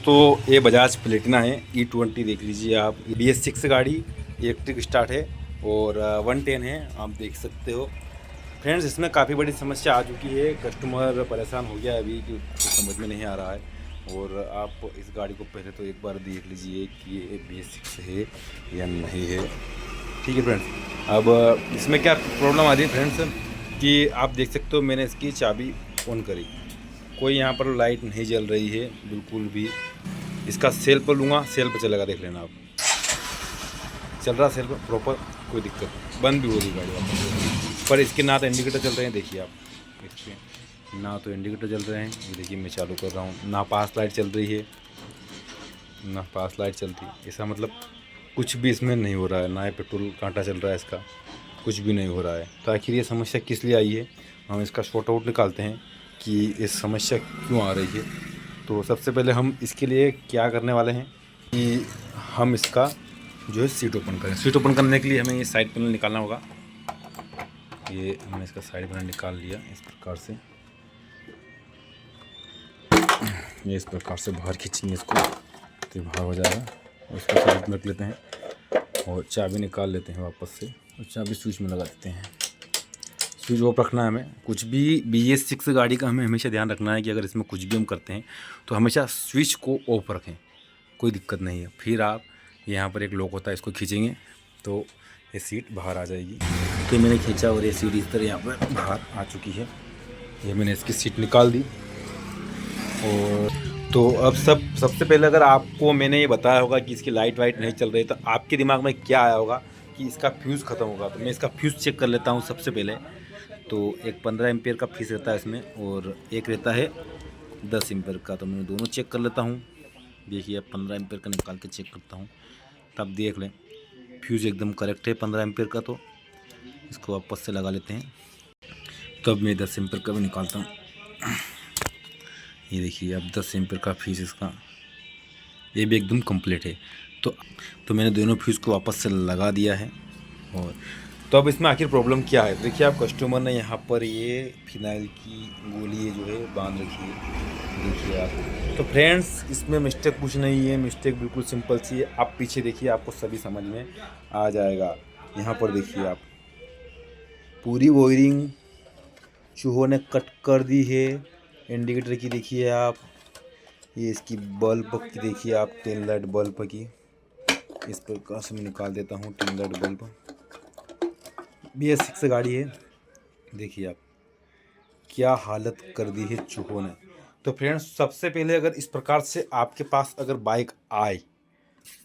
दोस्तों ये बजाज प्लेटिना है E20 देख लीजिए आप। BS6 गाड़ी इलेक्ट्रिक स्टार्ट है और 110 है, आप देख सकते हो। फ्रेंड्स इसमें काफ़ी बड़ी समस्या आ चुकी है, कस्टमर परेशान हो गया है अभी कि कुछ समझ में नहीं आ रहा है। और आप इस गाड़ी को पहले तो एक बार देख लीजिए कि ये BS6 है या नहीं है। ठीक है फ्रेंड्स, अब इसमें क्या प्रॉब्लम आ रही है फ्रेंड्स कि आप देख सकते हो मैंने इसकी चाबी ऑन करी, कोई यहाँ पर लाइट नहीं जल रही है बिल्कुल भी। इसका सेल पर लूँगा, सेल पर चलेगा, देख लेना आप, चल रहा सेल पर प्रॉपर, कोई दिक्कत नहीं। बंद भी हो रही गाड़ी वापस, पर इसके ना तो इंडिकेटर चल रहे हैं, देखिए आप इसके ना तो इंडिकेटर चल रहे हैं। ये देखिए मैं चालू कर रहा हूँ, ना पास लाइट चल रही है, ना पास लाइट चलती। ऐसा मतलब कुछ भी इसमें नहीं हो रहा है, ना ये पेट्रोल कांटा चल रहा है इसका, कुछ भी नहीं हो रहा है। तो आखिर ये समस्या किस लिए आई है, हम इसका शॉर्ट आउट निकालते हैं कि इस समस्या क्यों आ रही है। तो सबसे पहले हम इसके लिए क्या करने वाले हैं कि हम इसका जो है सीट ओपन करें। सीट ओपन करने के लिए हमें ये साइड पैनल निकालना होगा। ये हमने इसका साइड पैनल निकाल लिया इस प्रकार से। ये इस प्रकार से बाहर खींचेंगे इसको तो बाहर हो जाएगा, और इसको साइड में रख लेते हैं और चाबी निकाल लेते हैं वापस से, और चाबी स्विच में लगा देते हैं। स्विच ऑफ रखना है हमें। कुछ भी BS6 गाड़ी का हमें हमेशा ध्यान रखना है कि अगर इसमें कुछ भी हम करते हैं तो हमेशा स्विच को ऑफ रखें, कोई दिक्कत नहीं है। फिर आप यहाँ पर एक लॉक होता है, इसको खींचेंगे तो ये सीट बाहर आ जाएगी। तो मैंने खींचा और ये सीट इस तरह यहाँ पर बाहर आ चुकी है। ये मैंने इसकी सीट निकाल दी। और तो अब सबसे पहले अगर आपको मैंने ये बताया होगा कि इसकी लाइट वाइट नहीं चल रही, तो आपके दिमाग में क्या आया होगा कि इसका फ्यूज़ ख़त्म होगा। तो मैं इसका फ्यूज़ चेक कर लेता हूँ सबसे पहले। तो एक 15 एम्पियर का फ्यूज़ रहता है इसमें, और एक रहता है 10 एम्पियर का। तो मैं दोनों चेक कर लेता हूँ। देखिए अब 15 एम्पियर का निकाल के चेक करता हूँ, तब देख लें फ्यूज़ एकदम करेक्ट है 15 एम्पियर का। तो इसको वापस से लगा लेते हैं। तो अब मैं 10 एम्पियर का भी निकालता हूँ। ये देखिए अब 10 एम्पियर का फ्यूज़ इसका, ये भी एकदम कंप्लीट है। तो मैंने दोनों फ्यूज़ को वापस से लगा दिया है। और तो अब इसमें आखिर प्रॉब्लम क्या है, देखिए आप, कस्टमर ने यहाँ पर ये फिनाइल की गोली जो है बांध रखी है, देखिए आप। तो फ्रेंड्स इसमें मिस्टेक कुछ नहीं है, मिस्टेक बिल्कुल सिंपल सी है। आप पीछे देखिए, आपको सभी समझ में आ जाएगा। यहाँ पर देखिए आप, पूरी वायरिंग चूहों ने कट कर दी है। इंडिकेटर की देखिए आप, ये इसकी बल्ब की देखिए आप, टेल लाइट बल्ब की, इस प्रकार से मैं निकाल देता हूँ टेल लाइट बल्ब। BS6 गाड़ी है, देखिए आप क्या हालत कर दी है चूहों ने। तो फ्रेंड्स सबसे पहले अगर इस प्रकार से आपके पास अगर बाइक आए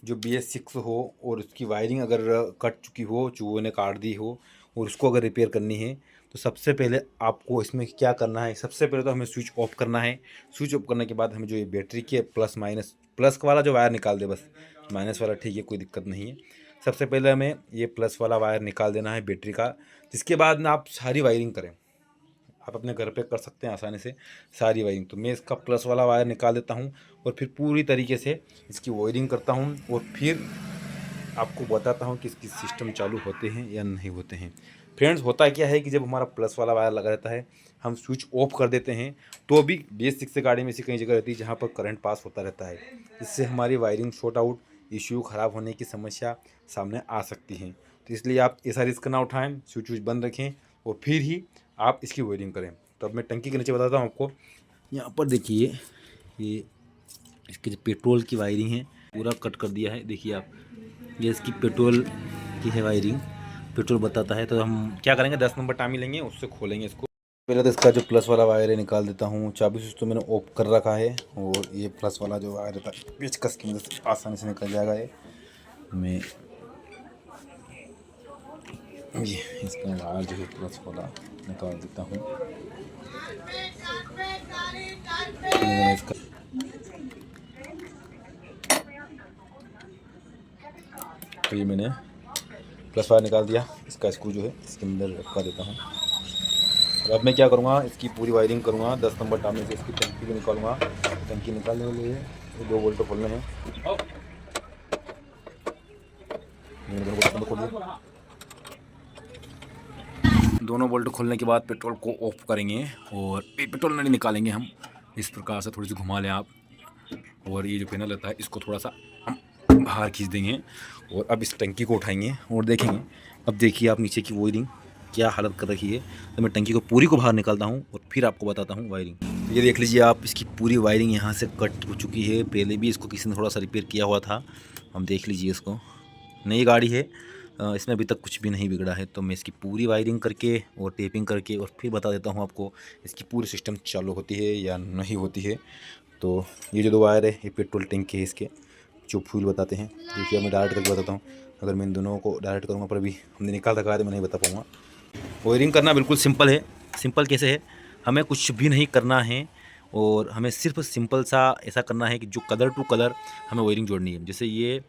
जो BS6 हो और उसकी वायरिंग अगर कट चुकी हो, चूहों ने काट दी हो, और उसको अगर रिपेयर करनी है, तो सबसे पहले आपको इसमें क्या करना है, सबसे पहले तो हमें स्विच ऑफ करना है। स्विच ऑफ करने के बाद हमें जो ये बैटरी के प्लस माइनस, प्लस वाला जो वायर निकाल दे बस, माइनस वाला ठीक है, कोई दिक्कत नहीं है। सबसे पहले हमें ये प्लस वाला वायर निकाल देना है बैटरी का, जिसके बाद में आप सारी वायरिंग करें। आप अपने घर पे कर सकते हैं आसानी से सारी वायरिंग। तो मैं इसका प्लस वाला वायर निकाल देता हूँ और फिर पूरी तरीके से इसकी वायरिंग करता हूँ, और फिर आपको बताता हूँ कि इसकी सिस्टम चालू होते हैं या नहीं होते हैं। फ्रेंड्स होता क्या है कि जब हमारा प्लस वाला वायर लगा रहता है, हम स्विच ऑफ कर देते हैं, तो भी BS6 से गाड़ी में ऐसी कई जगह रहती है जहाँ पर करंट पास होता रहता है। इससे हमारी वायरिंग शॉर्ट आउट, इश्यू ख़राब होने की समस्या सामने आ सकती हैं। तो इसलिए आप ऐसा रिस्क ना उठाएं, स्विच बंद रखें और फिर ही आप इसकी वायरिंग करें। तो अब मैं टंकी के नीचे बताता हूँ आपको। यहाँ पर देखिए ये इसकी जो पेट्रोल की वायरिंग है पूरा कट कर दिया है, देखिए आप, ये इसकी पेट्रोल की है वायरिंग, पेट्रोल बताता है। तो हम क्या करेंगे, 10 नंबर टामी लेंगे, उससे खोलेंगे इसको। पहले तो इसका जो प्लस वाला वायर है निकाल देता हूँ। चाबी स्विच तो मैंने ऑफ कर रखा है, और ये प्लस वाला जो वायर रहता है पेचकस की मदद से आसानी से निकल जाएगा। ये मैं ये इसका वायर जो है प्लस वाला निकाल देता हूँ। इसका तो ये मैंने प्लस वायर निकाल दिया, इसका स्क्रू जो है इसके अंदर रखा देता हूँ। और अब मैं क्या करूँगा, इसकी पूरी वायरिंग करूँगा। 10 नंबर टामे से इसकी टंकी को निकालूंगा। टंकी निकालने के लिए ये 2 बोल्ट खोलने हैं। दोनों बोल्ट खोलने के बाद पेट्रोल को ऑफ करेंगे, और पेट्रोल नहीं निकालेंगे हम, इस प्रकार से थोड़ी सी घुमा लें आप। और ये जो पैनल रहता है इसको थोड़ा सा हम बाहर खींच देंगे और अब इस टंकी को उठाएंगे और देखेंगे। अब देखिए आप नीचे की वायरिंग क्या हालत कर रखी है। तो मैं टंकी को पूरी को बाहर निकालता हूँ और फिर आपको बताता हूँ वायरिंग। तो ये देख लीजिए आप, इसकी पूरी वायरिंग यहाँ से कट हो चुकी है। पहले भी इसको किसी ने थोड़ा सा रिपेयर किया हुआ था। हम देख लीजिए इसको, नई गाड़ी है, इसमें अभी तक कुछ भी नहीं बिगड़ा है। तो मैं इसकी पूरी वायरिंग करके और टेपिंग करके और फिर बता देता हूँ आपको इसकी पूरी सिस्टम चालू होती है या नहीं होती है। तो ये जो 2 वायर है ये पेट्रोल टैंक के है इसके, जो फ्यूल बताते हैं। देखिए मैं डायरेक्ट करके बताता हूँ। अगर मैं इन दोनों को डायरेक्ट करूँगा पर अभी हमने निकाल रखा है तो मैं नहीं बता पाऊँगा। वायरिंग करना बिल्कुल सिंपल है। सिंपल कैसे है, हमें कुछ भी नहीं करना है और हमें सिर्फ सिंपल सा ऐसा करना है कि जो कलर टू कलर हमें वायरिंग जोड़नी है। जैसे ये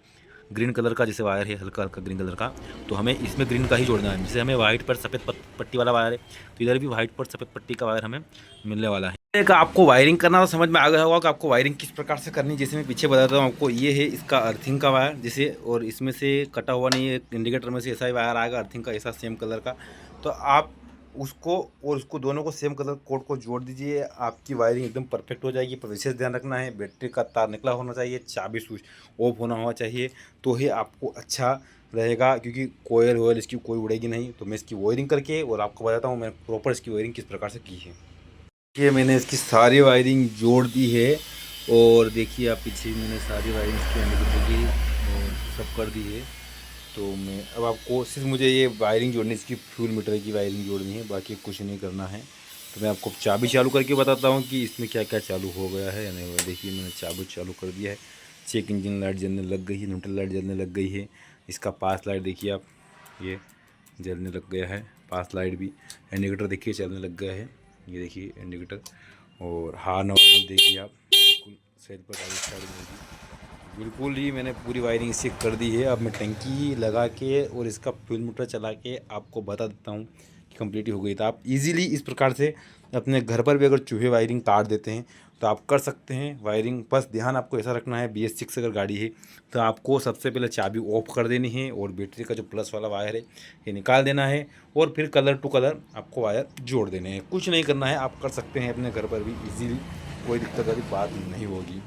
ग्रीन कलर का जैसे वायर है, हल्का हल्का ग्रीन कलर का, तो हमें इसमें ग्रीन का ही जोड़ना है। जैसे हमें वाइट पर सफ़ेद पट्टी वाला वायर है तो इधर भी वाइट पर सफ़ेद पट्टी का वायर हमें मिलने वाला है। एक आपको वायरिंग करना तो समझ में आ गया होगा कि आपको वायरिंग किस प्रकार से करनी है। जैसे मैं पीछे बताता हूँ आपको, ये है इसका अर्थिंग का वायर जैसे, और इसमें से कटा हुआ नहीं है, इंडिकेटर में से ऐसा ही वायर आएगा अर्थिंग का, ऐसा सेम कलर का। तो आप उसको और उसको दोनों को सेम कलर कोड को जोड़ दीजिए, आपकी वायरिंग एकदम परफेक्ट हो जाएगी। पर विशेष ध्यान रखना है, बैटरी का तार निकला होना चाहिए, चाबी स्विच ऑफ होना होना चाहिए, तो ही आपको अच्छा रहेगा, क्योंकि कोयल वोयल इसकी कोई उड़ेगी नहीं। तो मैं इसकी वायरिंग करके और आपको बताता हूँ मैं प्रॉपर इसकी वायरिंग किस प्रकार से की है। देखिए मैंने इसकी सारी वायरिंग जोड़ दी है और देखिए आप पीछे मैंने सारी वायरिंग इसकी की और सब कर दी है। तो मैं अब आपको सिर्फ मुझे ये वायरिंग जोड़नी, इसकी फ्यूल मीटर की वायरिंग जोड़नी है, बाकी कुछ नहीं करना है। तो मैं आपको चाबी चालू करके बताता हूँ कि इसमें क्या क्या चालू हो गया है या नहीं हुआ। देखिए मैंने चाबी चालू कर दिया है, चेक इंजन लाइट जलने लग गई है, न्यूट्रल लाइट जलने लग गई है। इसका पास लाइट देखिए आप, ये जलने लग गया है, पास लाइट भी। इंडिकेटर देखिए चलने लग गया है, ये देखिए इंडिकेटर। और हार्न वार्न देखिए आप, बिल्कुल सही पर गाड़ी स्टार्ट होगी। बिल्कुल ही मैंने पूरी वायरिंग इससे कर दी है। अब मैं टंकी लगा के और इसका फ्यूल मीटर चला के आपको बता देता हूँ कि कंप्लीट हो गई। तो आप इजीली इस प्रकार से अपने घर पर भी अगर चूहे वायरिंग काट देते हैं तो आप कर सकते हैं वायरिंग। बस ध्यान आपको ऐसा रखना है, BS6 अगर गाड़ी है तो आपको सबसे पहले चाबी ऑफ कर देनी है और बैटरी का जो प्लस वाला वायर है ये निकाल देना है और फिर कलर टू कलर आपको वायर जोड़ देने हैं। कुछ नहीं करना है, आप कर सकते हैं अपने घर पर भी इजीली, कोई दिक्कत वाली बात नहीं होगी।